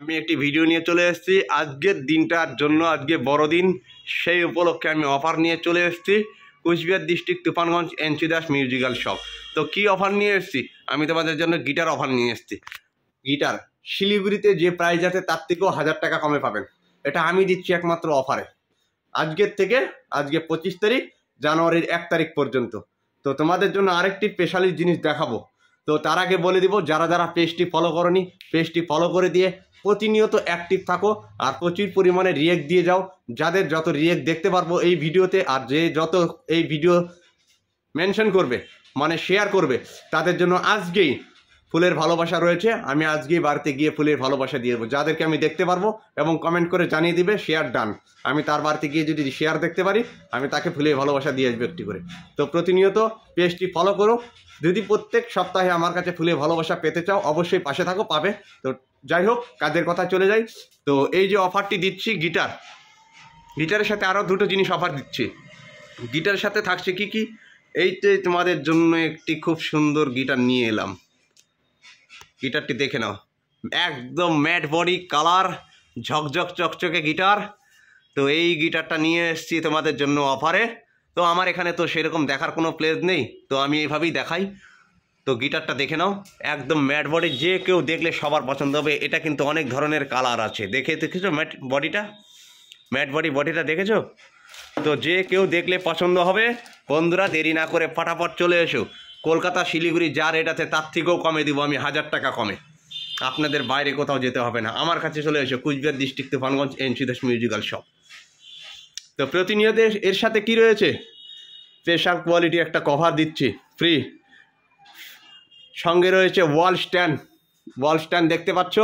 আমি একটি ভিডিও নিয়ে চলে এসেছি আজকের দিনটার জন্য। আজকে বড়দিন, সেই উপলক্ষে আমি অফার নিয়ে চলে এসেছি Coochbehar district Tufanganj NC Das musical shop. তো কি অফার নিয়ে এসেছি, আমি তোমাদের জন্য গিটার অফার নিয়ে এসেছি। গিটার শিলিগুড়িতে যে প্রাইস আছে তার থেকেও 1000 টাকা কমে পাবেন। এটা আমি দিচ্ছি একমাত্র অফারে, আজকের থেকে, আজকে 25 তারিখ, জানুয়ারির 1 তারিখ পর্যন্ত। তো তোমাদের জন্য আরেকটি স্পেশালি জিনিস দেখাবো। তো তার আগে বলে দিব, যারা যারা পেজটি ফলো করনি, পেজটি ফলো করে দিয়ে প্রতিনিয়ত অ্যাক্টিভ থাকো আর প্রচুর পরিমাণে রিয়েক্ট দিয়ে যাও। যাদের যত রিয়েক্ট দেখতে পারবো এই ভিডিওতে, আর যে যত এই ভিডিও মেনশন করবে মানে শেয়ার করবে, তাদের জন্য আজকেই ফুলের ভালোবাসা রয়েছে। আমি আজকেই বাড়িতে গিয়ে ফুলের ভালোবাসা দিয়ে দেবো। যাদেরকে আমি দেখতে পারবো এবং কমেন্ট করে জানিয়ে দিবে শেয়ার ডান, আমি তার বাড়িতে গিয়ে যদি শেয়ার দেখতে পারি, আমি তাকে ফুলের ভালোবাসা দিয়ে আসবো একটি করে। তো প্রতিনিয়ত পেজটি ফলো করো। যদি প্রত্যেক সপ্তাহে আমার কাছে ফুলের ভালোবাসা পেতে চাও, অবশ্যই পাশে থাকো, পাবে। তো যাই হোক, কাজের কথা চলে যাই। তো এই যে অফারটি দিচ্ছি গিটারের সাথে আরও দুটো জিনিস অফার দিচ্ছি। গিটারের সাথে থাকছে কি কি, এইতে তোমাদের জন্য একটি খুব সুন্দর গিটার নিয়ে এলাম। গিটারটি দেখে নাও, একদম ম্যাট বডি কালার, ঝকঝক চকচকে গিটার। তো এই গিটারটা নিয়ে এসেছি তোমাদের জন্য অফারে। তো আমার এখানে তো সেরকম দেখার কোনো প্লেস নেই, তো আমি এইভাবেই দেখাই। তো গিটারটা দেখে নাও, একদম ম্যাট বডি, যে কেউ দেখলে সবার পছন্দ হবে। এটা কিন্তু অনেক ধরনের কালার আছে, দেখেছো ম্যাট বডিটা দেখেছো? তো যে কেউ দেখলে পছন্দ হবে। বন্ধুরা, দেরি না করে ফটাফট চলে এসো। কলকাতা শিলিগুড়ি যা রেট আছে তার থেকেও কমে দিব আমি, 1000 টাকা কমে। আপনাদের বাইরে কোথাও যেতে হবে না, আমার কাছে চলে এসো Coochbehar district Tufanganj NC Das musical shop. তো প্রতিনিয়ত এর সাথে কি রয়েছে, স্পেশাল কোয়ালিটি একটা কভার দিচ্ছি ফ্রি। সঙ্গে রয়েছে ওয়াল স্ট্যান্ড দেখতে পাচ্ছ,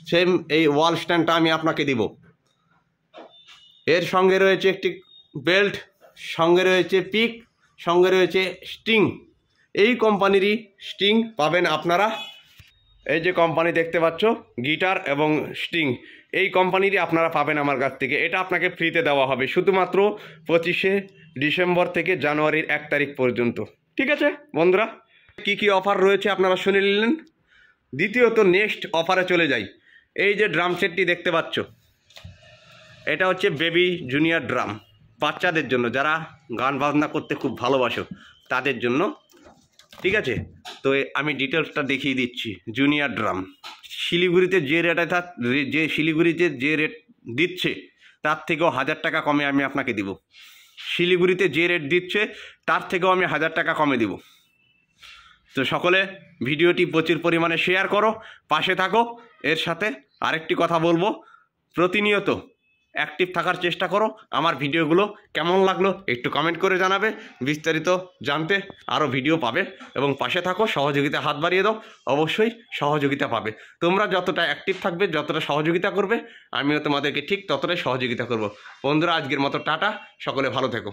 সেম এই ওয়াল স্ট্যান্ডটা আমি আপনাকে দিব। এর সঙ্গে রয়েছে একটি বেল্ট, সঙ্গে রয়েছে পিক, সঙ্গে রয়েছে স্ট্রিং। এই কোম্পানিরই স্ট্রিং পাবেন আপনারা। এই যে কোম্পানি দেখতে পাচ্ছ, গিটার এবং স্ট্রিং, এই কোম্পানিরই আপনারা পাবেন আমার কাছ থেকে। এটা আপনাকে ফ্রিতে দেওয়া হবে শুধুমাত্র 25শে ডিসেম্বর থেকে জানুয়ারির 1 তারিখ পর্যন্ত। ঠিক আছে বন্ধুরা, কি কি অফার রয়েছে আপনারা শুনে নিলেন। দ্বিতীয়ত নেক্সট অফারে চলে যাই। এই যে ড্রাম সেটটি দেখতে পাচ্ছ, এটা হচ্ছে বেবি জুনিয়র ড্রাম, বাচ্চাদের জন্য, যারা গান বাজনা করতে খুব ভালোবাসো তাদের জন্য। ঠিক আছে, তো আমি ডিটেলসটা দেখিয়ে দিচ্ছি। জুনিয়র ড্রাম শিলিগুড়িতে শিলিগুড়িতে যে রেট দিচ্ছে তার থেকেও 1000 টাকা কমে আমি আপনাকে দিব। শিলিগুড়িতে যে রেট দিচ্ছে তার থেকেও আমি 1000 টাকা কমে দিব। তো সকলে ভিডিওটি প্রচুর পরিমাণে শেয়ার করো, পাশে থাকো। এর সাথে আরেকটি কথা বলবো, প্রতিনিয়ত অ্যাক্টিভ থাকার চেষ্টা করো। আমার ভিডিওগুলো কেমন লাগলো একটু কমেন্ট করে জানাবে। বিস্তারিত জানতে আরও ভিডিও পাবে এবং পাশে থাকো, সহযোগিতা হাত বাড়িয়ে দাও, অবশ্যই সহযোগিতা পাবে। তোমরা যতটা অ্যাক্টিভ থাকবে, যতটা সহযোগিতা করবে, আমিও তোমাদেরকে ঠিক ততটাই সহযোগিতা করব। বন্ধুরা, আজকের মতো টাটা, সকলে ভালো থেকো।